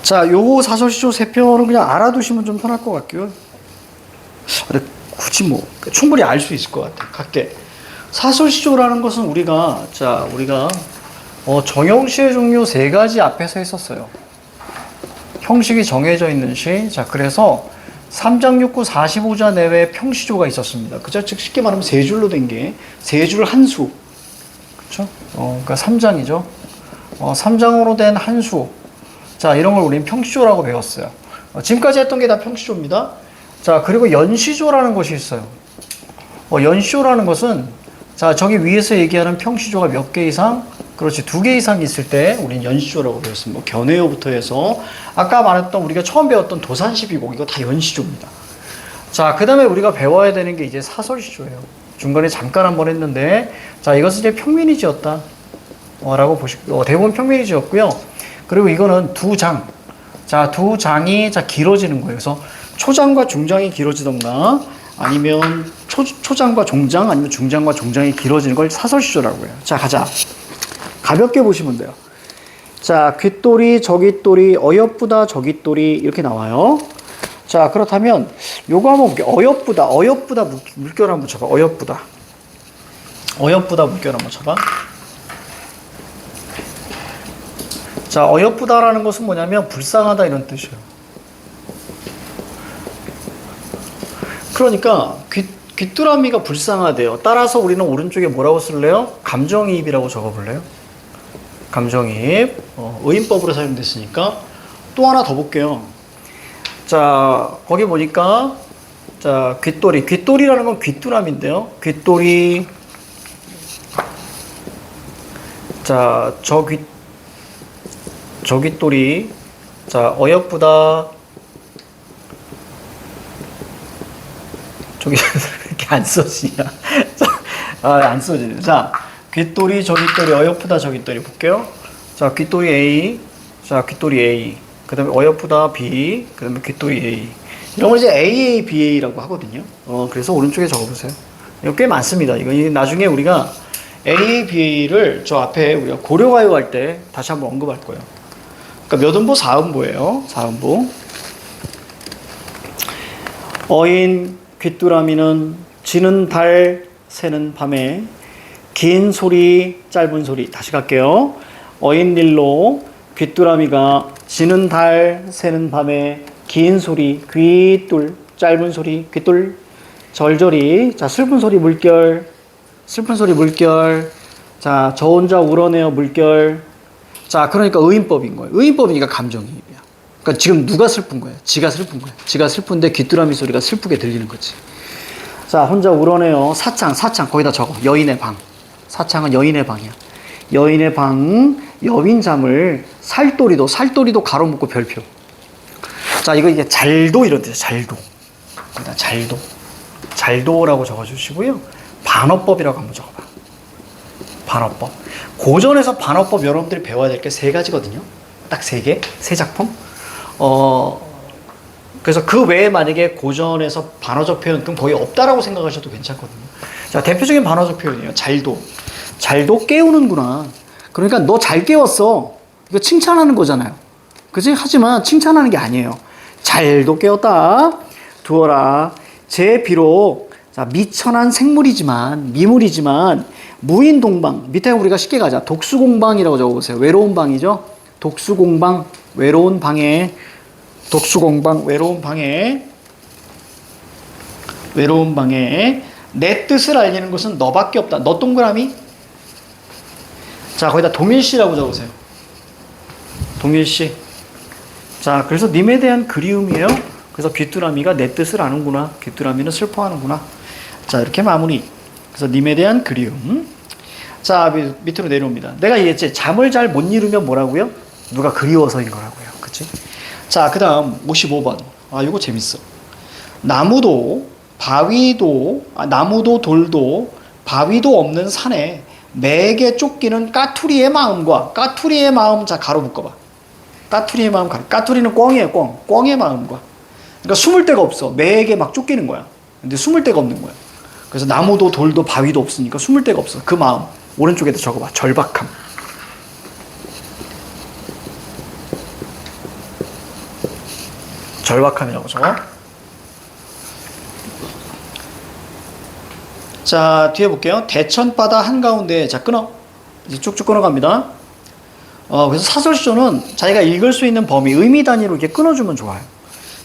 자, 요거 사설시조 세편은 그냥 알아두시면 좀 편할 것 같고요. 근데 굳이 뭐 충분히 알 수 있을 것 같아요. 각계 사설시조라는 것은 우리가 정형시의 종류 세 가지 앞에서 했었어요. 형식이 정해져 있는 시. 자, 그래서 3장 6구 45자 내외에 평시조가 있었습니다. 그죠? 즉 쉽게 말하면 세 줄로 된 게 세 줄 한 수. 그렇죠? 그러니까 3장이죠. 3장으로 된 한 수. 자, 이런 걸 우리는 평시조라고 배웠어요. 지금까지 했던 게 다 평시조입니다. 자, 그리고 연시조라는 것이 있어요. 연시조라는 것은, 자, 저기 위에서 얘기하는 평시조가 몇 개 이상, 그렇지, 2개 이상 있을 때 우리는 연시조라고 배웠습니다. 뭐 견해어부터 해서 아까 말했던 우리가 처음 배웠던 도산시비곡, 이거 다 연시조입니다. 자, 그 다음에 우리가 배워야 되는 게 이제 사설시조예요. 중간에 잠깐 한번 했는데, 자, 이것은 이제 평민이 지었다 라고 보시고, 대부분 평민이 지었고요. 그리고 이거는 두 장. 자, 두 장이 길어지는 거예요. 그래서 초장과 중장이 길어지던가 아니면 초장과 종장 아니면 중장과 종장이 길어지는 걸 사설시조라고 해요. 자, 가자. 가볍게 보시면 돼요. 자, 귓돌이, 저깃돌이, 어여쁘다, 저깃돌이 이렇게 나와요. 자, 그렇다면 요거 한번 볼게요. 어여쁘다 물결 한번 쳐봐. 어여쁘다 물결 한번 쳐봐. 자, 어여쁘다라는 것은 뭐냐면 불쌍하다 이런 뜻이에요. 그러니까 귀뚜라미가 불쌍하대요. 따라서 우리는 오른쪽에 뭐라고 쓸래요? 감정이입이라고 적어볼래요? 감정이입. 의인법으로 사용됐으니까 또 하나 더 볼게요. 자, 거기 보니까 자, 귓돌이라는 건 귀뚜라미인데요. 귓돌이. 자, 저깃돌이. 자, 어여쁘다. 저기 이렇게 안 써지냐? 안 써지네. 자, 귓돌이, 저깃돌이, 어여쁘다, 저깃돌이 볼게요. 자, 귓돌이 A. 자, 귓돌이 A. 그 다음에 어여쁘다 B. 그 다음에 귓돌이 A. 이런 걸 이제 AA, BA라고 하거든요. 그래서 오른쪽에 적어보세요. 이거 꽤 많습니다. 이거 나중에 우리가 AA, BA를 저 앞에 우리가 고려가요 할 때 다시 한번 언급할 거예요. 그러니까 몇음보, 사음보예요. 사음보. 어인 귀뚜라미는 지는 달, 새는 밤에 긴 소리, 짧은 소리. 다시 갈게요. 어인일로 귀뚜라미가 지는 달, 새는 밤에 긴 소리, 귀뚤, 짧은 소리, 귀뚤, 절절히. 자, 슬픈 소리 물결, 슬픈 소리 물결. 자, 저 혼자 울어내어 물결. 자, 그러니까 의인법인 거예요. 의인법이니까 감정이입이야. 그러니까 지금 누가 슬픈 거야? 지가 슬픈 거야. 지가 슬픈데 귀뚜라미 소리가 슬프게 들리는 거지. 자, 혼자 울어내요. 사창 거기다 적어. 여인의 방. 사창은 여인의 방이야. 여인의 방, 여인 잠을 살도리도 가로 묶고 별표. 자, 이게 잘도 이런 뜻이야. 잘도. 거기다 잘도라고 적어주시고요. 반어법이라고 한번 적어봐. 반어법. 고전에서 반어법 여러분들이 배워야 될 게 세 가지거든요. 딱 세 개, 세 작품. 그래서 그 외에 만약에 고전에서 반어적 표현 그럼 거의 없다라고 생각하셔도 괜찮거든요. 자, 대표적인 반어적 표현이에요. 잘도 깨우는구나. 그러니까 너 잘 깨웠어. 이거 칭찬하는 거잖아요. 그치? 하지만 칭찬하는 게 아니에요. 잘도 깨웠다. 두어라. 제 비록 자, 미천한 미물이지만 무인동방. 밑에 우리가 쉽게 가자. 독수공방이라고 적어보세요. 외로운 방이죠. 독수공방, 외로운 방에. 독수공방, 외로운 방에 내 뜻을 알리는 것은 너밖에 없다. 너 동그라미. 자, 거기다 동일시라고 적으세요. 동일시. 자, 그래서 님에 대한 그리움이에요. 그래서 귀뚜라미가 내 뜻을 아는구나. 귀뚜라미는 슬퍼하는구나. 자, 이렇게 마무리. 그래서 님에 대한 그리움. 자, 밑으로 내려옵니다. 내가 얘기했지. 잠을 잘 못 이루면 뭐라고요? 누가 그리워서인 거라고요. 그치? 자, 그 다음 55번. 이거 재밌어. 나무도 돌도 바위도 없는 산에 매게 쫓기는 까투리의 마음. 자, 가로 묶어봐. 까투리의 마음, 까투리는 꿩이에요. 꿩의 마음과. 그러니까 숨을 데가 없어. 매게 막 쫓기는 거야. 근데 숨을 데가 없는 거야. 그래서 나무도 돌도 바위도 없으니까 숨을 데가 없어. 그 마음. 오른쪽에다 적어봐. 절박함. 절박함이라고 적어. 자, 뒤에 볼게요. 대천바다 한가운데, 자, 끊어. 이제 쭉쭉 끊어갑니다. 그래서 사설시조는 자기가 읽을 수 있는 범위, 의미 단위로 이렇게 끊어주면 좋아요.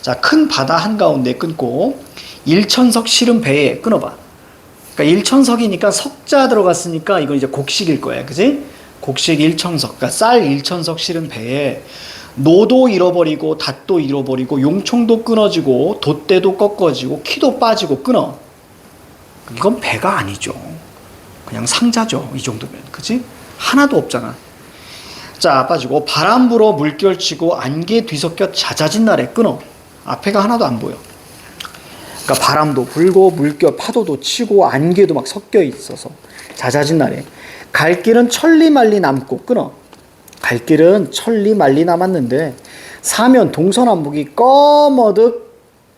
자, 큰 바다 한가운데 끊고, 일천석 실은 배에 끊어봐. 그러니까 일천석이니까 석자 들어갔으니까 이건 이제 곡식일 거야. 그지? 곡식 일천석. 그러니까 쌀 일천석 실은 배에 노도 잃어버리고, 닷도 잃어버리고, 용총도 끊어지고, 돛대도 꺾어지고, 키도 빠지고, 끊어. 이건 배가 아니죠. 그냥 상자죠. 이 정도면. 그치? 하나도 없잖아. 자, 빠지고, 바람 불어 물결치고, 안개 뒤섞여 잦아진 날에 끊어. 앞에가 하나도 안 보여. 그러니까 바람도 불고, 물결, 파도도 치고, 안개도 막 섞여 있어서 잦아진 날에. 갈 길은 천리만리 남고, 끊어. 갈 길은 천리만리 남았는데, 사면 동서남북이 꺼머득,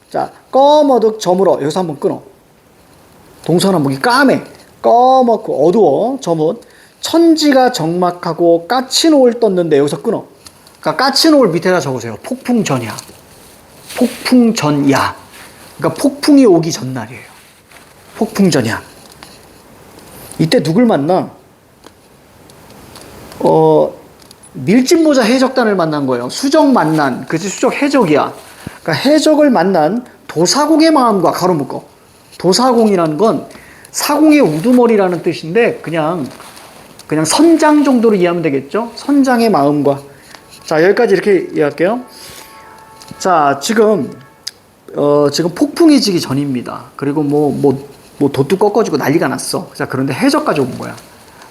자, 꺼머득 저물어. 여기서 한번 끊어. 동서남북이 까매, 꺼먹고 어두워, 저문. 천지가 적막하고 까치노을 떴는데 여기서 끊어. 그러니까 까치노을 밑에다 적으세요. 폭풍전야. 폭풍전야. 그러니까 폭풍이 오기 전날이에요. 폭풍전야. 이때 누굴 만나? 밀짚모자 해적단을 만난 거예요. 수적 만난, 그치? 수적 해적이야. 그러니까 해적을 만난 도사공의 마음과 가로 묶어. 도사공이라는 건 사공의 우두머리라는 뜻인데 그냥 선장 정도로 이해하면 되겠죠? 선장의 마음과. 자, 여기까지 이렇게 이해할게요. 자, 지금 폭풍이 지기 전입니다. 그리고 돛도 꺾어지고 난리가 났어. 자, 그런데 해적까지 온 거야.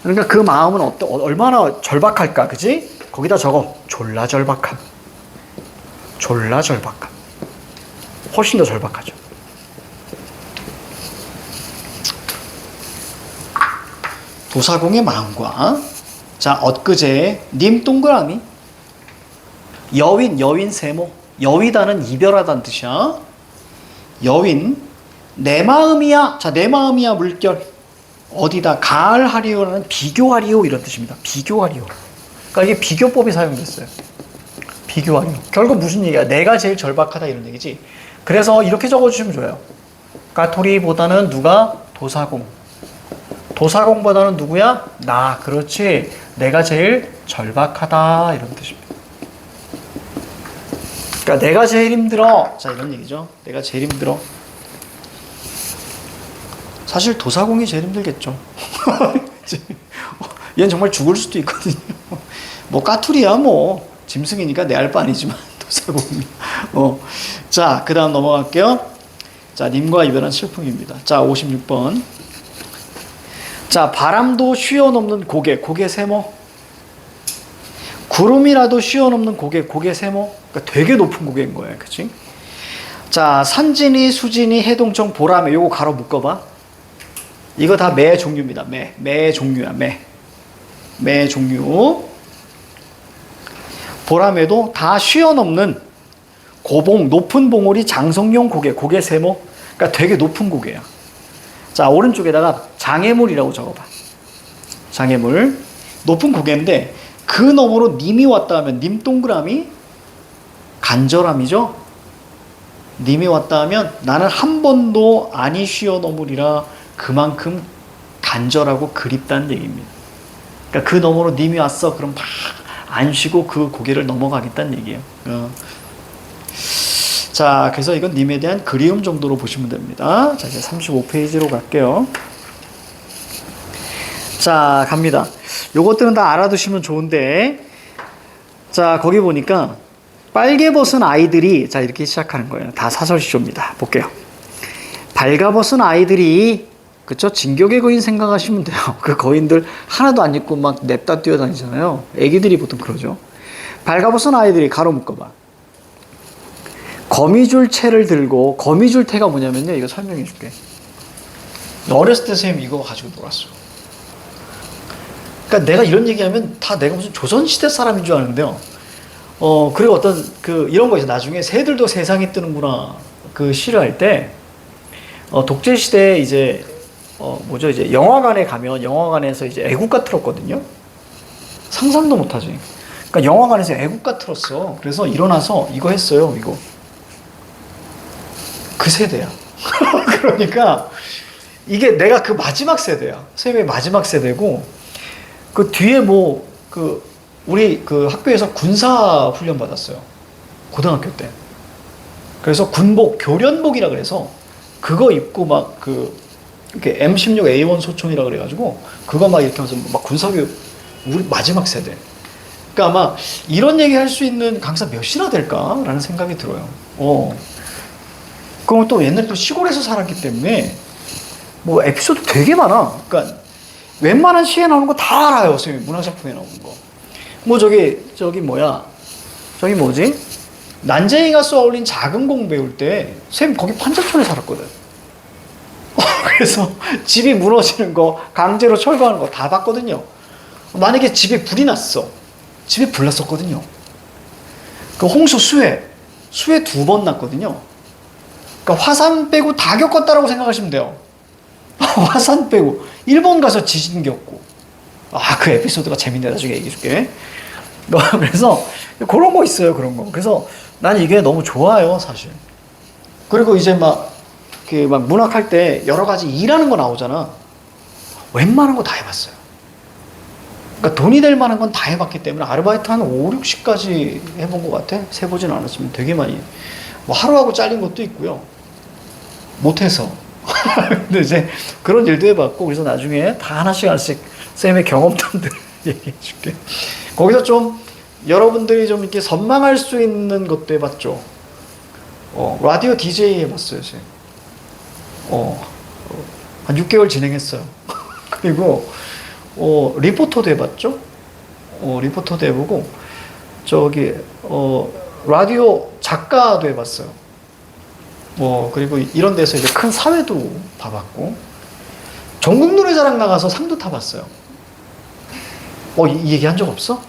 그러니까 그 마음은 얼마나 절박할까, 그지? 거기다 적어. 졸라 절박함. 졸라 절박함. 훨씬 더 절박하죠. 도사공의 마음과, 자, 엊그제 님 동그라미, 여윈 세모. 여위다는 이별하다는 뜻이야. 여윈, 내 마음이야. 자, 내 마음이야 물결. 어디다 가을하리오라는 비교하리오 이런 뜻입니다. 비교하리오. 그러니까 이게 비교법이 사용됐어요. 비교하리오. 결국 무슨 얘기야? 내가 제일 절박하다 이런 얘기지. 그래서 이렇게 적어주시면 좋아요. 까토리보다는 누가? 도사공. 도사공보다는 누구야? 나. 그렇지. 내가 제일 절박하다 이런 뜻입니다. 그러니까 내가 제일 힘들어. 자, 이런 얘기죠. 내가 제일 힘들어. 사실 도사공이 제일 힘들겠죠. 얘는 정말 죽을 수도 있거든요. 뭐 까투리야 뭐 짐승이니까 내 알 바 아니지만 도사공이. 자, 그 다음 넘어갈게요. 자, 님과 이별한 슬픔입니다. 자, 56번. 자, 바람도 쉬어넘는 고개 세모. 구름이라도 쉬어넘는 고개 세모. 그러니까 되게 높은 고개인 거예요. 그치? 자, 산진이, 수진이, 해동청, 보라매. 요거 가로 묶어봐. 이거 다 매 종류입니다. 매 종류야. 매 종류. 보라매도 다 쉬어넘는 고봉, 높은 봉우리, 장성용 고개 세모. 그러니까 되게 높은 고개야. 자, 오른쪽에다가 장애물이라고 적어봐. 장애물. 높은 고개인데 그 너머로 님이 왔다 하면 님 동그라미 간절함이죠. 님이 왔다 하면 나는 한 번도 아니 쉬어넘으리라. 그만큼 간절하고 그립다는 얘기입니다. 그러니까 그 너머로 님이 왔어. 그럼 막 안 쉬고 그 고개를 넘어가겠다는 얘기예요. 자, 그래서 이건 님에 대한 그리움 정도로 보시면 됩니다. 자, 이제 35페이지로 갈게요. 자, 갑니다. 요것들은 다 알아두시면 좋은데, 자, 거기 보니까 빨개벗은 아이들이, 자, 이렇게 시작하는 거예요. 다 사설시조입니다. 볼게요. 발가벗은 아이들이, 그쵸? 진격의 거인 생각하시면 돼요. 그 거인들 하나도 안 입고 막 냅다 뛰어다니잖아요. 애기들이 보통 그러죠. 발가벗은 아이들이 가로 묶어봐. 거미줄 채를 들고, 거미줄 태가 뭐냐면요. 이거 설명해 줄게. 어렸을 때 선생님 이거 가지고 놀았어. 그러니까 내가 이런 얘기하면 다 내가 무슨 조선시대 사람인 줄 아는데요. 그리고 어떤 이런 거 있어. 나중에 새들도 세상이 뜨는구나. 그 시를 할 때, 독재시대에 이제, 이제 영화관에 가면 영화관에서 이제 애국가 틀었거든요. 상상도 못하지. 그러니까 영화관에서 애국가 틀었어. 그래서 일어나서 이거 했어요. 이거. 그 세대야. 그러니까 이게 내가 그 마지막 세대야. 쌤의 마지막 세대고, 그 뒤에 뭐, 우리 그 학교에서 군사 훈련 받았어요. 고등학교 때. 그래서 군복, 교련복이라 그래서 그거 입고 막 이렇게 M16A1 소총이라 그래가지고 그거 막 이렇게 하면서 막 군사교육, 우리 마지막 세대. 그러니까 아마 이런 얘기 할 수 있는 강사 몇이나 될까라는 생각이 들어요. 그럼 또 옛날에 또 시골에서 살았기 때문에 뭐 에피소드 되게 많아. 그러니까 웬만한 시에 나오는 거 다 알아요. 선생님, 문학작품에 나오는 거. 뭐 저기 뭐지? 난쟁이가 쏘아올린 작은 공 배울 때 선생님 거기 판자촌에 살았거든. 그래서 집이 무너지는 거, 강제로 철거하는 거 다 봤거든요. 만약에 집에 불이 났어. 집에 불 났었거든요. 그 홍수 수해 2번 났거든요. 그러니까 화산 빼고 다 겪었다라고 생각하시면 돼요. 화산 빼고. 일본 가서 지진 겪고. 그 에피소드가 재밌네. 나중에 얘기해 줄게. 그래서 그런 거 있어요. 그런 거. 그래서 난 이게 너무 좋아요, 사실. 그리고 이제 막 문학할 때 여러 가지 일하는 거 나오잖아. 웬만한 거 다 해봤어요. 그러니까 돈이 될 만한 건 다 해봤기 때문에 아르바이트 한 5, 60까지 해본 것 같아. 세보진 않았지만 되게 많이. 뭐 하루하고 잘린 것도 있고요. 못해서. 근데 이제 그런 일도 해봤고, 그래서 나중에 다 하나씩 쌤의 경험담들 얘기해 줄게. 거기서 좀 여러분들이 좀 이렇게 선망할 수 있는 것도 해봤죠. 라디오 DJ 해봤어요, 쌤. 한 6개월 진행했어요. 그리고 리포터도 해봤죠. 리포터도 해보고, 라디오 작가도 해봤어요. 그리고 이런 데서 이제 큰 사회도 봐봤고, 전국 노래자랑 나가서 상도 타봤어요. 이 얘기 한 적 없어?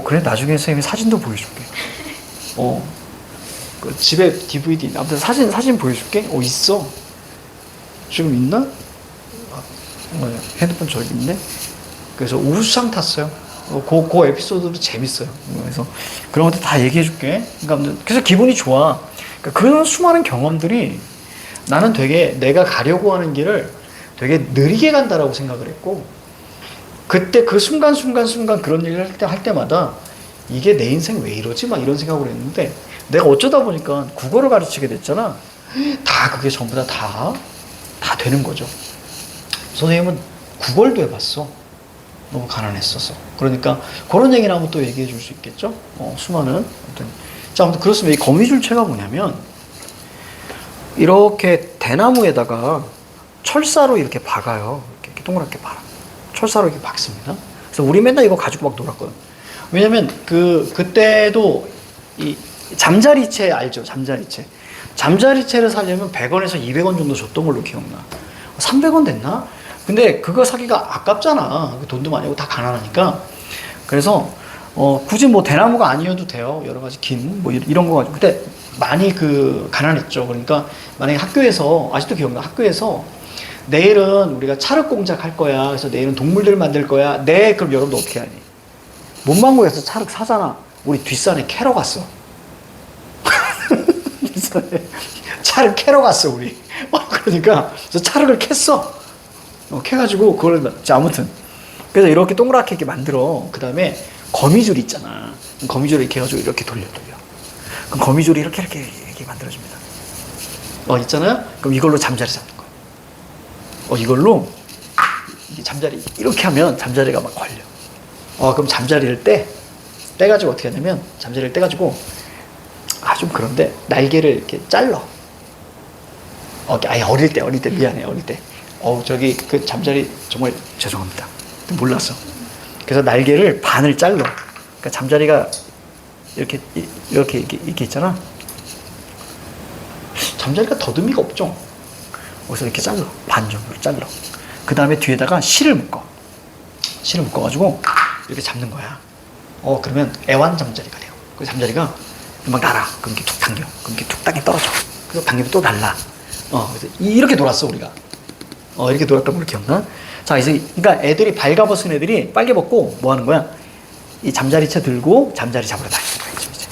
그래, 나중에 선생님이 사진도 보여줄게. 그 집에 DVD, 아무튼 사진 보여줄게. 있어. 지금 있나? 핸드폰 저기 있네. 그래서 우수상 탔어요. 그 에피소드도 재밌어요. 그래서 그런 것도 다 얘기해줄게. 그러니까 그래서 기분이 좋아. 그러니까 그런 수많은 경험들이 나는 되게 내가 가려고 하는 길을 되게 느리게 간다라고 생각을 했고, 그때 그 순간 그런 일을 할 때마다 이게 내 인생 왜 이러지? 막 이런 생각을 했는데, 내가 어쩌다 보니까 국어를 가르치게 됐잖아. 다 그게 전부 다 되는 거죠. 선생님은 국어도 해봤어. 너무 가난했어서. 그러니까 그런 얘기를 한번 또 얘기해 줄 수 있겠죠? 수많은. 아무튼 그렇습니다. 이 거미줄체가 뭐냐면, 이렇게 대나무에다가 철사로 이렇게 박아요. 이렇게 동그랗게 박아. 철사로 이렇게 박습니다. 그래서 우리 맨날 이거 가지고 막 놀았거든. 왜냐면 그때도 이 잠자리채 알죠? 잠자리채를 사려면 100원에서 200원 정도 줬던 걸로 기억나. 300원 됐나? 근데 그거 사기가 아깝잖아. 돈도 많이 하고 다 가난하니까. 그래서 굳이 뭐 대나무가 아니어도 돼요. 여러 가지 뭐 이런 거 가지고. 그때 많이 가난했죠. 그러니까 만약에 학교에서, 아직도 기억나. 학교에서 내일은 우리가 찰흙 공작 할 거야. 그래서 내일은 동물들 만들 거야. 네, 그럼 여러분도 어떻게 하니? 문방구에서 찰흙 사잖아. 우리 뒷산에 캐러 갔어. 뒷산에 찰흙 캐러 갔어, 우리. 그러니까 그래서 찰흙을 캤어. 캐가지고 그걸, 아무튼 그래서 이렇게 동그랗게 이렇게 만들어. 그 다음에 거미줄 있잖아. 거미줄을 이렇게 해가지고 이렇게 돌려. 그럼 거미줄이 이렇게 만들어집니다. 있잖아요. 그럼 이걸로 잠자리 잡는 거야. 이걸로 잠자리 이렇게 하면 잠자리가 막 걸려. 그럼 잠자리를 떼가지고 어떻게 하냐면, 잠자리를 떼가지고, 좀 그런데 날개를 이렇게 잘라. 어릴 때 미안해. 어릴 때. 저기 그 잠자리 정말 죄송합니다. 몰랐어. 그래서 날개를 반을 잘라. 그러니까 잠자리가 이렇게 있잖아. 잠자리가 더듬이가 없죠. 그래서 이렇게 잘라. 반 정도로 잘라. 그 다음에 뒤에다가 실을 묶어가지고 이렇게 잡는 거야. 그러면 애완 잠자리가 돼요. 그 잠자리가 막 날아. 그럼 이렇게 툭 당겨. 그럼 이렇게 툭 당겨 떨어져. 그래서 당기면 또 날라. 그래서 이렇게 놀았어, 우리가. 이렇게 놀았던 걸로 기억나? 자, 그러니까 애들이 발가벗은 애들이 빨개 벗고 뭐 하는 거야? 이 잠자리채 들고 잠자리 잡으러 다니는 거야, 이제.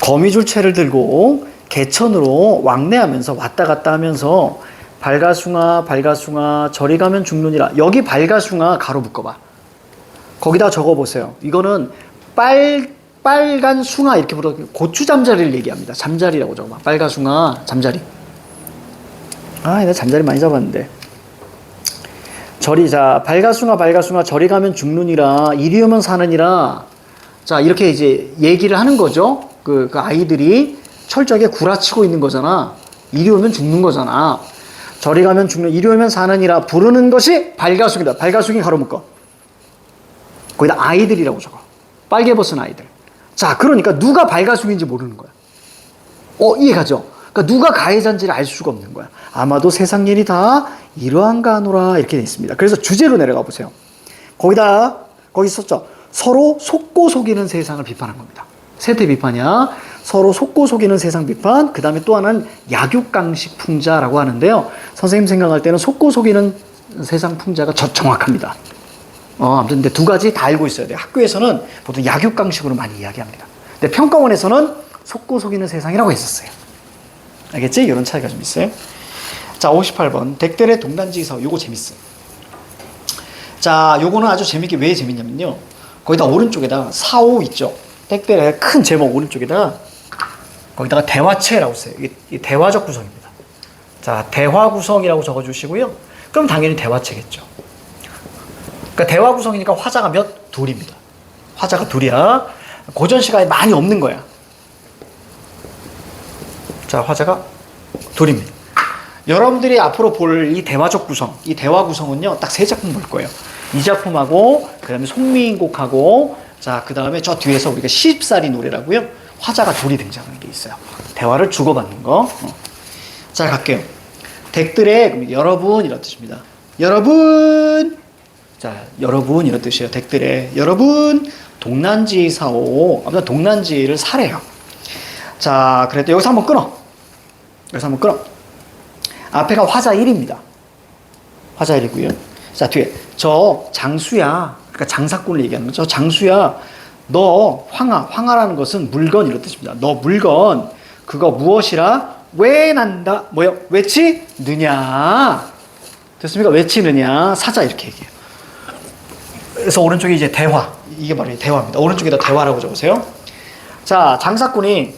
거미줄채를 들고 개천으로 왕래하면서 왔다 갔다 하면서 발가숭아 발가숭아 저리 가면 죽느니라. 여기 발가숭아 가로 묶어봐. 거기다 적어보세요. 이거는 빨간 숭아 이렇게 불러 고추 잠자리를 얘기합니다. 잠자리라고 적어봐. 빨가숭아 잠자리. 아, 내가 잠자리 많이 잡았는데. 자 발가숭아 발가숭아 저리 가면 죽느니라. 이리 오면 사느니라. 자 이렇게 이제 얘기를 하는 거죠. 그 아이들이 철저하게 구라치고 있는 거잖아. 이리 오면 죽는 거잖아. 저리 가면 죽는, 이리 오면 사느니라 부르는 것이 발가숭이다. 발가숭이 가로 묶어. 거기다 아이들이라고 적어. 빨개 벗은 아이들. 자, 그러니까 누가 발가숭인지 모르는 거야. 이해가죠? 그러니까 누가 가해자인지를 알 수가 없는 거야. 아마도 세상 일이 다 이러한가 하노라 이렇게 돼 있습니다. 그래서 주제로 내려가 보세요. 거기 썼죠. 서로 속고 속이는 세상을 비판한 겁니다. 세대 비판이야. 서로 속고 속이는 세상 비판. 그 다음에 또 하나는 약육강식 풍자라고 하는데요. 선생님 생각할 때는 속고 속이는 세상 풍자가 정확합니다. 아무튼 근데 두 가지 다 알고 있어야 돼요. 학교에서는 보통 약육강식으로 많이 이야기합니다. 근데 평가원에서는 속고 속이는 세상이라고 했었어요. 알겠지? 이런 차이가 좀 있어요. 자, 58번. 덱델의 동단지기사오. 요거 재밌어. 자, 요거는 아주 재밌게 왜 재밌냐면요. 거기다 오른쪽에다 사오 있죠. 덱델의 큰 제목 오른쪽에다 거기다가 대화체라고 써요. 이게 대화적 구성입니다. 자, 대화 구성이라고 적어주시고요. 그럼 당연히 대화체겠죠. 그러니까 대화 구성이니까 화자가 둘입니다. 화자가 둘이야. 고전 시간에 많이 없는 거야. 자, 화자가 둘입니다. 여러분들이 앞으로 볼 이 대화적 구성, 이 대화 구성은요, 딱 세 작품 볼 거예요. 이 작품하고, 그 다음에 송미인곡하고, 자, 그 다음에 저 뒤에서 우리가 시집살이 노래라고요. 화자가 둘이 등장하는 게 있어요. 대화를 주고받는 거. 자, 갈게요. 덱들의 여러분 이런 뜻입니다. 여러분. 자, 여러분 이런 뜻이에요. 덱들의 여러분 동난지 사오. 아무튼 동난지를 사래요. 자, 그래도 여기서 한번 끊어. 앞에가 화자 1입니다. 화자 1이고요. 자, 뒤에 저 장수야. 그러니까 장사꾼을 얘기하는 거죠. 장수야. 너 황하라는 것은 물건 이런 뜻입니다. 너 물건 그거 무엇이라 왜 난다 뭐요? 외치느냐. 됐습니까? 외치느냐. 사자 이렇게 얘기해요. 그래서 오른쪽에 이제 대화. 이게 바로 대화입니다. 오른쪽에다 대화라고 적으세요. 자, 장사꾼이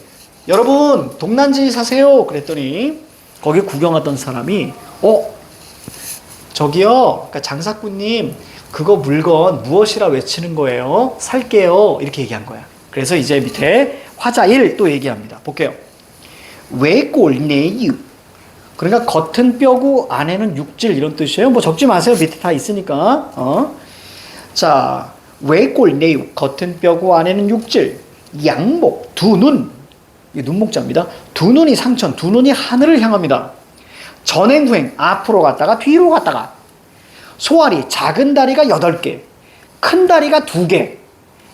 여러분 동난지 사세요 그랬더니 거기 구경하던 사람이 저기요. 그러니까 장사꾼님 그거 물건 무엇이라 외치는 거예요? 살게요. 이렇게 얘기한 거야. 그래서 이제 밑에 화자 1 또 얘기합니다. 볼게요. 왜 꼴내유? 그러니까 겉은 뼈고 안에는 육질 이런 뜻이에요. 뭐 적지 마세요. 밑에 다 있으니까. 자, 왜 꼴내유? 겉은 뼈고 안에는 육질. 양목, 두 눈. 이게 눈목자입니다. 두 눈이 상천, 두 눈이 하늘을 향합니다. 전행후행, 앞으로 갔다가 뒤로 갔다가. 소아리, 작은 다리가 8개, 큰 다리가 2개,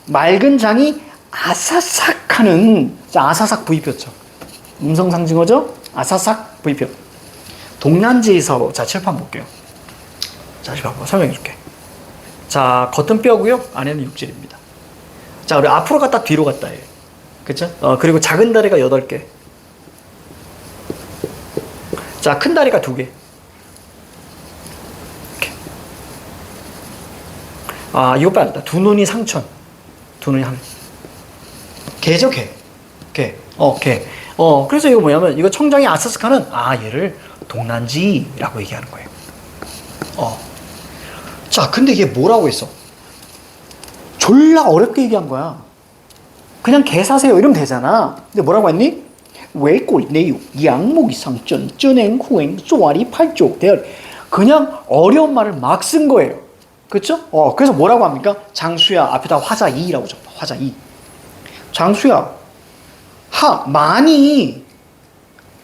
맑은 장이 아사삭 하는, 자, 아사삭 부위표죠. 음성상징어죠? 아사삭 부위표. 동난지에서, 자, 칠판 볼게요. 자, 칠판 설명해 줄게. 자, 겉은 뼈고요, 안에는 육질입니다. 자, 우리 앞으로 갔다 뒤로 갔다 해요. 그쵸? 그리고 작은 다리가 8개. 자, 큰 다리가 2개. 아, 이거 빨리 두 눈이 상천. 두 눈이 하늘. 개죠, 개. 개. 개. 그래서 이거 뭐냐면, 이거 청장이 아사스카는, 얘를 동난지라고 얘기하는 거예요. 자, 근데 이게 뭐라고 했어? 졸라 어렵게 얘기한 거야. 그냥 개 사세요. 이러면 되잖아. 근데 뭐라고 했니? 외골, 내육, 양목이 상전, 쩌냉, 후행, 쪼아리, 팔쪽, 대열. 그냥 어려운 말을 막 쓴 거예요. 그렇죠? 그래서 뭐라고 합니까? 장수야. 앞에다 화자 2라고 적어. 화자 2. 장수야. 많이.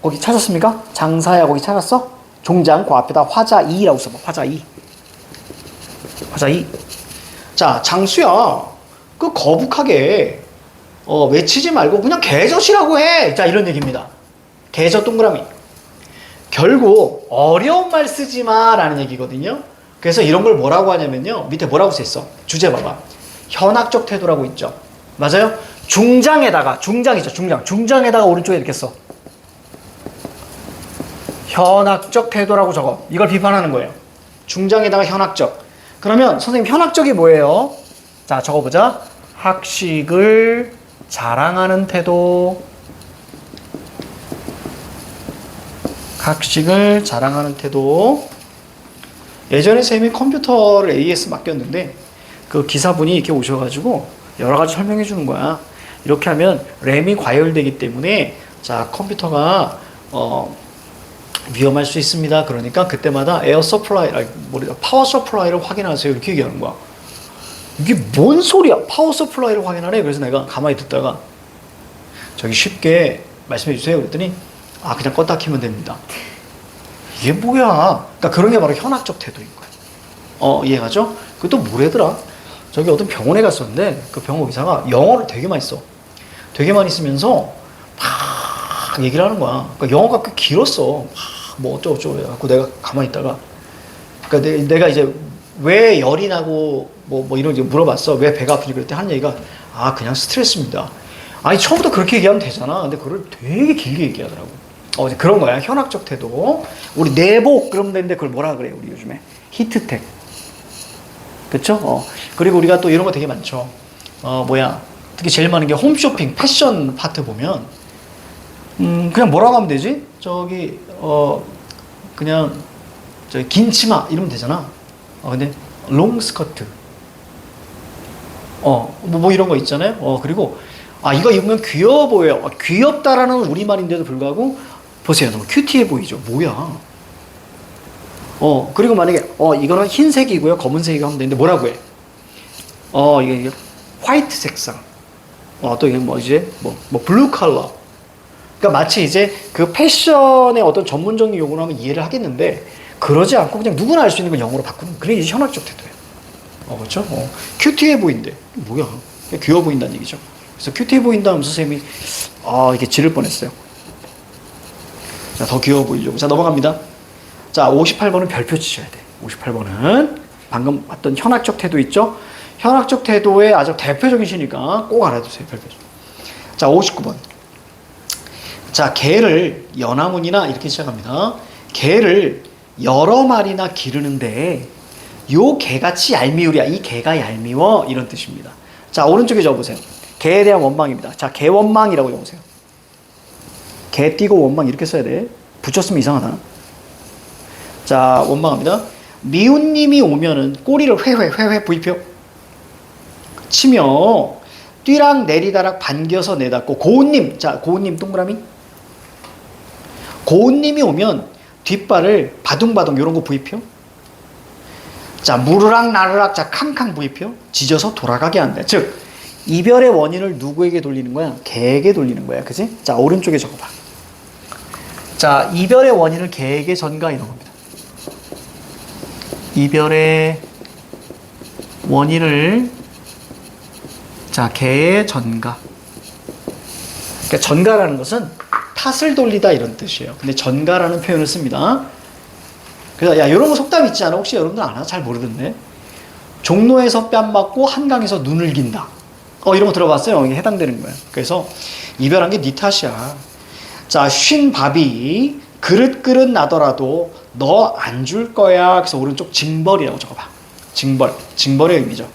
거기 찾았습니까? 장사야 거기 찾았어? 종장 그 앞에다 화자 2라고 써봐. 화자 2. 화자 2. 자, 장수야. 그 거북하게 외치지 말고 그냥 개젖이라고 해. 자, 이런 얘기입니다. 개젖 동그라미. 결국 어려운 말 쓰지 마라는 얘기거든요. 그래서 이런 걸 뭐라고 하냐면요. 밑에 뭐라고 써있어? 주제 봐봐. 현학적 태도라고 있죠. 맞아요? 중장이죠. 중장에다가 오른쪽에 이렇게 써. 현학적 태도라고 적어. 이걸 비판하는 거예요. 중장에다가 현학적. 그러면 선생님 현학적이 뭐예요? 자, 적어보자. 학식을 자랑하는 태도. 학식을 자랑하는 태도. 예전에 쌤이 컴퓨터를 AS 맡겼는데 그 기사분이 이렇게 오셔가지고 여러 가지 설명해 주는 거야. 이렇게 하면 램이 과열되기 때문에 자, 컴퓨터가 위험할 수 있습니다. 그러니까 그때마다 에어 서플라이, 파워 서플라이를 확인하세요. 이렇게 얘기하는 거야. 이게 뭔 소리야? 파워 서플라이를 확인하래. 그래서 내가 가만히 듣다가 저기 쉽게 말씀해 주세요. 그랬더니 아, 그냥 껐다 키면 됩니다. 이게 뭐야? 그러니까 그런 게 바로 현학적 태도인 거야. 이해가죠? 그것도 뭐래더라? 저기 어떤 병원에 갔었는데 그 병원 의사가 영어를 되게 많이 써. 되게 많이 쓰면서 막 얘기를 하는 거야. 그러니까 영어가 꽤 길었어. 뭐 어쩌고저쩌고 해갖고 내가 가만히 있다가 그러니까 내가 이제 왜 열이 나고 뭐 이런 거 물어봤어. 왜 배가 아프지? 그럴 때 한 얘기가 아, 그냥 스트레스입니다. 아니, 처음부터 그렇게 얘기하면 되잖아. 근데 그걸 되게 길게 얘기하더라고. 그런 거야. 현학적 태도. 우리 내복 그러면 되는데 그걸 뭐라 그래요? 우리 요즘에 히트텍. 그쵸? 그리고 우리가 또 이런 거 되게 많죠. 특히 제일 많은 게 홈쇼핑, 패션 파트 보면 그냥 뭐라고 하면 되지? 저기 그냥 저기 긴 치마 이러면 되잖아. 근데 롱 스커트. 뭐 이런 거 있잖아요. 그리고 이거 입으면 귀여워 보여요. 귀엽다라는 우리말인데도 불구하고 보세요. 너무 큐티해 보이죠? 뭐야? 그리고 만약에 이거는 흰색이고요. 검은색이고 하면 되는데 뭐라고 해? 이게 화이트 색상. 또 이게 뭐 블루 컬러. 그러니까 마치 이제 그 패션의 어떤 전문적인 용어로 하면 이해를 하겠는데 그러지 않고 그냥 누구나 알 수 있는 걸 영어로 바꾸는 그게 이제 현학적 태도예요. 그렇죠? 큐티해 보인대. 뭐야? 귀여워 보인다는 얘기죠. 그래서 큐티해 보인다 하면서 선생님이 이게 지를 뻔했어요. 자, 더 귀여워 보이려고. 자, 넘어갑니다. 자, 58번은 별표 치셔야 돼. 58번은 방금 봤던 현학적 태도 있죠? 현학적 태도의 아주 대표적인 시니까 꼭 알아두세요. 별표. 자, 59번. 자, 개를 연화문이나 이렇게 시작합니다. 개를 여러 마리나 기르는데 요 개같이 얄미우랴. 이 개가 얄미워. 이런 뜻입니다. 자, 오른쪽에 적어보세요. 개에 대한 원망입니다. 자, 개원망이라고 적으세요. 개 띄고 원망 이렇게 써야 돼. 붙였으면 이상하다. 자, 원망합니다. 미운님이 오면은 꼬리를 회회 부입혀 치며 뛰락 내리다락 반겨서 내닫고 고운님. 자, 고운님 동그라미. 고운님이 오면 뒷발을 바둥바둥 요런 거 부입혀. 자, 무르락 나르락. 자, 캉캉 부입혀. 짖어서 돌아가게 한다. 즉 이별의 원인을 누구에게 돌리는 거야? 개에게 돌리는 거야. 그치? 자, 오른쪽에 적어봐. 자, 이별의 원인을 개에게 전가 이런 겁니다. 이별의 원인을 자, 개의 전가. 그러니까 전가라는 것은 탓을 돌리다 이런 뜻이에요. 근데 전가라는 표현을 씁니다. 그래서 이런 거 속담 있지 않아? 혹시 여러분들 아나? 잘 모르던데. 종로에서 뺨 맞고 한강에서 눈을 긴다. 이런 거 들어봤어요? 이게 해당되는 거예요. 그래서 이별한 게 네 탓이야. 자, 쉰 밥이 그릇 나더라도 너 안 줄 거야. 그래서 오른쪽 징벌이라고 적어봐. 징벌의 의미죠.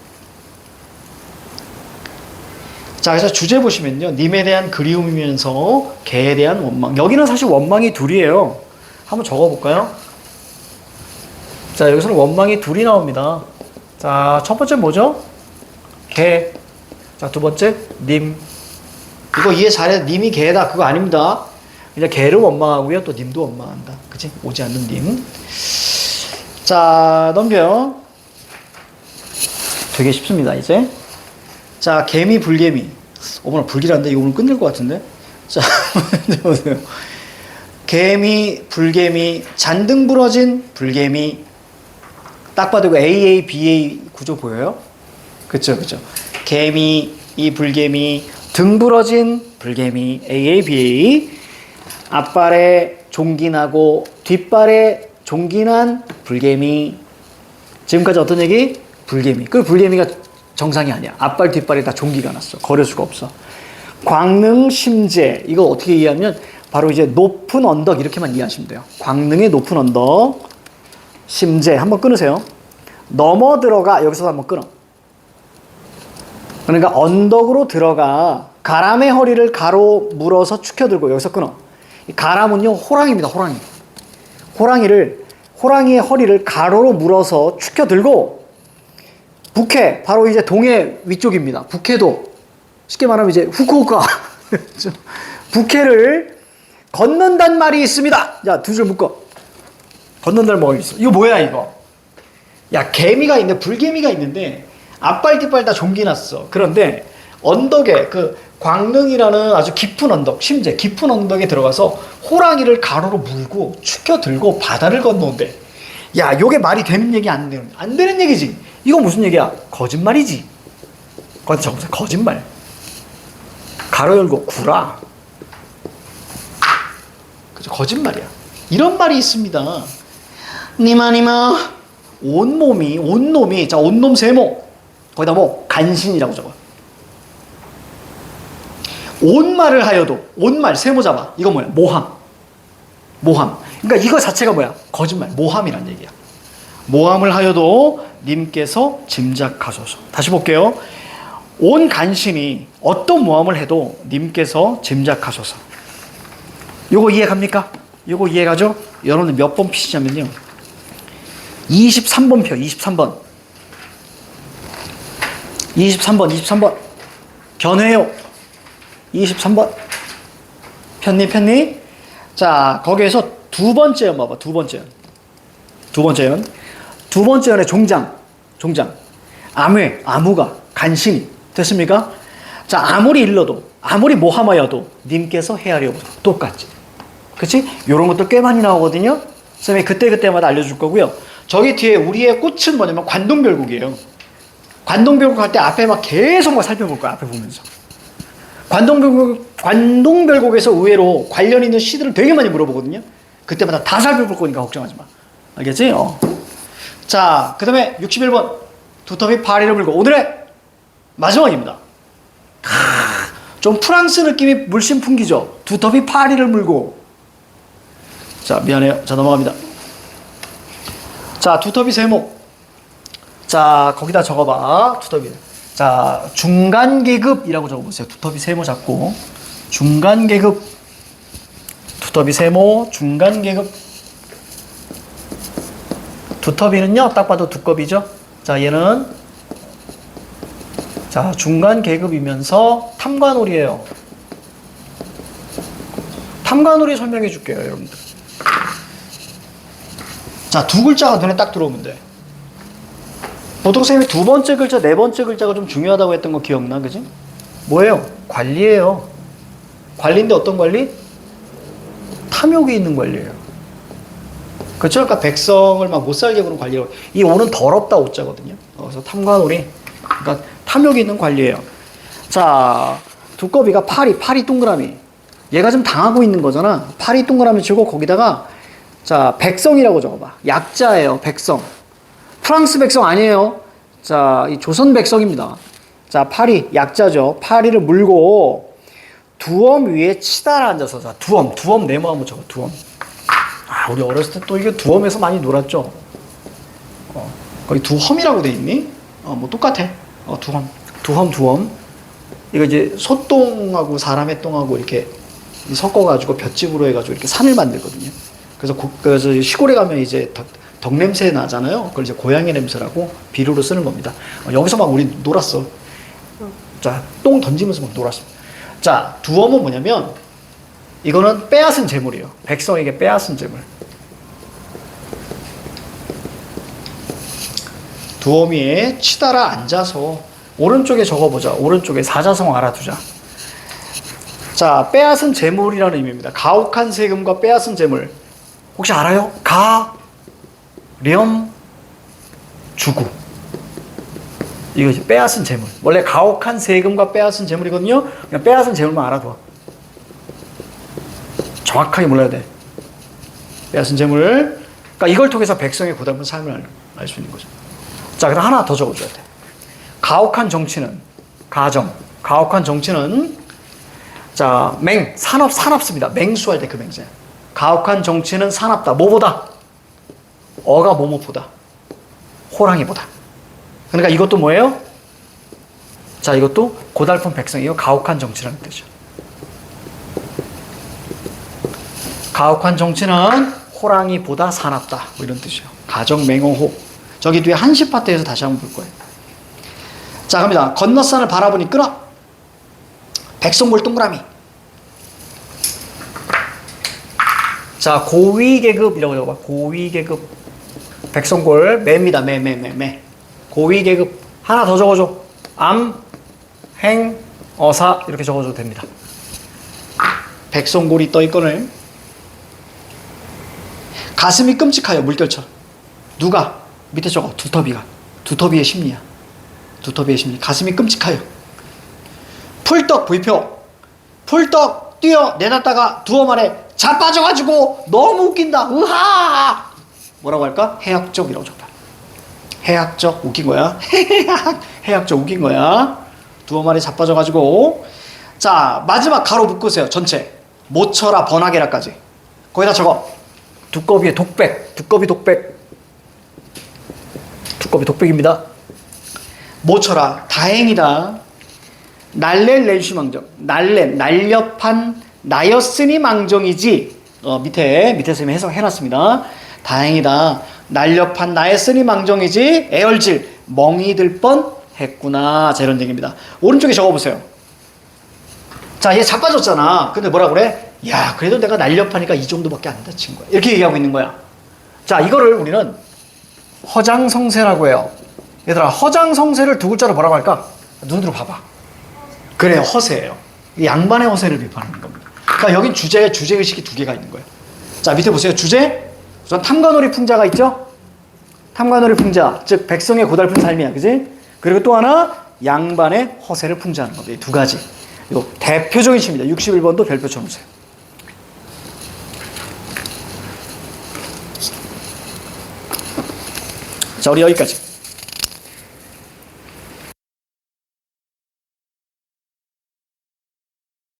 자, 그래서 주제 보시면요. 님에 대한 그리움이면서 개에 대한 원망. 여기는 사실 원망이 둘이에요. 한번 적어볼까요? 자, 여기서는 원망이 둘이 나옵니다. 자, 첫 번째 뭐죠? 개. 자, 두 번째 님. 이거 이해 잘해. 님이 개다. 그거 아닙니다. 그냥 개를 원망하고요. 또 님도 원망한다. 그치? 오지 않는 님. 자, 넘겨요. 되게 쉽습니다, 이제. 자, 개미, 불개미. 어머나, 불길한데? 이거 오늘 끝낼 것 같은데? 자, 보세요. 개미, 불개미, 잔등 부러진 불개미. 딱 봐도 이거 AA, BA 구조 보여요? 그쵸. 개미, 이 불개미, 등 부러진 불개미, AA, BA. 앞발에 종기나고 뒷발에 종기난 불개미. 지금까지 어떤 얘기? 불개미. 그 불개미가 정상이 아니야. 앞발 뒷발에 다 종기가 났어. 거릴 수가 없어. 광릉심재. 이거 어떻게 이해하면 바로 이제 높은 언덕 이렇게만 이해하시면 돼요. 광릉의 높은 언덕. 심재 한번 끊으세요. 넘어 들어가 여기서 한번 끊어. 그러니까 언덕으로 들어가 가람의 허리를 가로 물어서 축혀들고 여기서 끊어. 이 가람은요 호랑이입니다. 호랑이의 허리를 가로로 물어서 축혀들고 북해 바로 이제 동해 위쪽입니다. 북해도 쉽게 말하면 이제 후쿠오카 북해를 건넌단 말이 있습니다. 자, 두 줄 묶어. 건넌다는 말이 있어. 이거 뭐야 이거? 야, 개미가 있는데 불개미가 있는데 앞발 뒷발 다 종기났어. 그런데 언덕에 그 광릉이라는 아주 깊은 언덕, 심재 깊은 언덕에 들어가서 호랑이를 가로로 물고 축혀 들고 바다를 건너온대. 야, 요게 말이 되는 얘기 안 되는 얘기지. 이거 무슨 얘기야? 거짓말이지. 거짓말. 가로 열고 구라. 그죠? 거짓말이야. 이런 말이 있습니다. 니마 온놈이 자 온놈 세모 거기다 뭐 간신이라고 적어. 온말을 하여도 온말 세모 잡아. 이거 뭐야? 모함. 그러니까 이거 자체가 뭐야? 거짓말. 모함이란 얘기야. 모함을 하여도 님께서 짐작하소서. 다시 볼게요. 온 간신이 어떤 모함을 해도 님께서 짐작하소서. 요거 이해갑니까? 요거 이해가죠? 여러분들 몇 번 피시냐면요. 23번 표, 23번. 23번. 견해요. 23번. 편니. 자, 거기에서 두 번째 연 봐봐. 두 번째 연의 종장. 아무가, 간신이. 됐습니까? 자, 아무리 일러도, 아무리 모함하여도 님께서 헤아려 보소서. 똑같지. 그치? 요런 것도 꽤 많이 나오거든요. 선생님이 그때마다 알려줄 거고요. 저기 뒤에 우리의 꽃은 뭐냐면 관동별국이에요. 관동별국 할 때 앞에 막 계속 막 살펴볼 거야. 앞에 보면서. 관동별국에서 의외로 관련 있는 시들을 되게 많이 물어보거든요. 그때마다 다 살펴볼 거니까 걱정하지 마. 알겠지? 자, 그 다음에 61번. 두터비 파리를 물고. 오늘의 마지막입니다. 좀 프랑스 느낌이 물씬 풍기죠? 두터비 파리를 물고. 자, 미안해요. 자, 넘어갑니다. 자, 두터비 세모. 자, 거기다 적어봐. 두터비. 자, 중간계급이라고 적어보세요. 두터비 세모 잡고. 중간계급. 두터비 세모, 중간계급. 두터비는요, 딱 봐도 두꺼비죠? 자, 얘는. 자, 중간계급이면서 탐관오리예요. 탐관오리 설명해 줄게요, 여러분들. 자, 두 글자가 눈에 딱 들어오면 돼. 보통 선생님이 두 번째 글자, 네 번째 글자가 좀 중요하다고 했던 거 기억나? 그지? 뭐예요? 관리예요. 관리인데 어떤 관리? 탐욕이 있는 관리예요. 그렇죠? 그러니까 백성을 막 못살게 구는 관리라고. 이 오는 더럽다 오자거든요. 그래서 탐관오리. 그러니까 탐욕이 있는 관리예요. 자, 두꺼비가 파리 동그라미. 얘가 좀 당하고 있는 거잖아. 파리 동그라미 치고 거기다가 자, 백성이라고 적어봐. 약자예요, 백성. 프랑스 백성 아니에요. 자, 이 조선 백성입니다. 자, 파리, 약자죠. 파리를 물고 두엄 위에 치달아 앉아서. 자, 두엄 네모 한번 적어, 두엄. 아, 우리 어렸을 때 또 이게 두엄에서 많이 놀았죠. 거기 두엄이라고 돼 있니? 뭐 똑같아. 두엄. 이거 이제 소똥하고 사람의 똥하고 이렇게 섞어가지고 볏짚으로 해가지고 이렇게 산을 만들거든요. 그래서 시골에 가면 이제 덕 냄새 나잖아요. 그걸 이제 고양이 냄새라고 비유로 쓰는 겁니다. 여기서 막 우리 놀았어. 자, 똥 던지면서 막 놀았습니다. 자, 두엄은 뭐냐면 이거는 빼앗은 재물이에요. 백성에게 빼앗은 재물. 두엄이에 치달아 앉아서 오른쪽에 적어보자. 오른쪽에 사자성 알아두자. 자, 빼앗은 재물이라는 의미입니다. 가혹한 세금과 빼앗은 재물. 혹시 알아요? 주구. 이거 이제 빼앗은 재물. 원래 가혹한 세금과 빼앗은 재물이거든요. 그냥 빼앗은 재물만 알아둬. 정확하게 몰라야 돼. 빼앗은 재물. 그러니까 이걸 통해서 백성의 고달픈 삶을 알 수 있는 거죠. 자, 그럼 하나 더 적어줘야 돼. 가혹한 정치는 가정. 가혹한 정치는 자, 사납습니다. 맹수할 때 그 맹자예요. 가혹한 정치는 사납다. 뭐보다? 어가 뭐뭐보다. 호랑이보다. 그러니까 이것도 뭐예요? 자, 이것도 고달픈 백성이요. 가혹한 정치라는 뜻이죠. 가혹한 정치는 호랑이보다 사납다. 뭐 이런 뜻이에요. 가정맹어호. 저기 뒤에 한시 파트에서 다시 한번 볼 거예요. 자, 갑니다. 건너산을 바라보니 끊어. 백성골 동그라미. 자, 고위계급이라고 적어봐. 고위계급. 백성골 매입니다. 매. 고위계급. 하나 더 적어줘. 암, 행, 어사 이렇게 적어줘도 됩니다. 백성골이 떠있거늘. 가슴이 끔찍하여 물결처럼. 누가? 밑에 적어. 두터비가. 두터비의 심리야. 두터비의 심리. 가슴이 끔찍하여. 풀떡 부위표. 풀떡 뛰어 내놨다가 두어 말에 자빠져가지고 너무 웃긴다. 으하! 뭐라고 할까? 해학적이라고 적다. 해학적 웃긴 거야. 해학적 웃긴 거야. 두어 말에 자빠져가지고. 자, 마지막 가로 묶으세요. 전체. 모쳐라 번하게라까지. 거기다 적어. 두꺼비의 독백. 두꺼비 독백. 두꺼비 독백입니다. 모쳐라 다행이다. 날렐 렌슈망정. 날렵한 나였으니 망정이지. 밑에 선생님이 해석해놨습니다. 다행이다. 날렵한 나였으니 망정이지. 애얼질 멍이 들 뻔했구나. 자, 이런 얘기입니다. 오른쪽에 적어보세요. 자, 얘 자빠졌잖아. 근데 뭐라 그래? 야, 그래도 내가 날렵하니까 이 정도밖에 안 다친 거야. 이렇게 얘기하고 있는 거야. 자, 이거를 우리는 허장성세라고 해요. 얘들아, 허장성세를 두 글자로 뭐라고 할까? 눈으로 봐봐. 그래요, 허세예요. 양반의 허세를 비판하는 겁니다. 그러니까 여긴 주제의식이 두 개가 있는 거예요. 자, 밑에 보세요. 주제. 우선 탐관오리 풍자가 있죠? 탐관오리 풍자, 즉 백성의 고달픈 삶이야, 그지? 그리고 또 하나 양반의 허세를 풍자하는 겁니다. 이 두 가지. 이거 대표적인 시입니다. 61번도 별표 쳐놓으세요. 자, 우리 여기까지.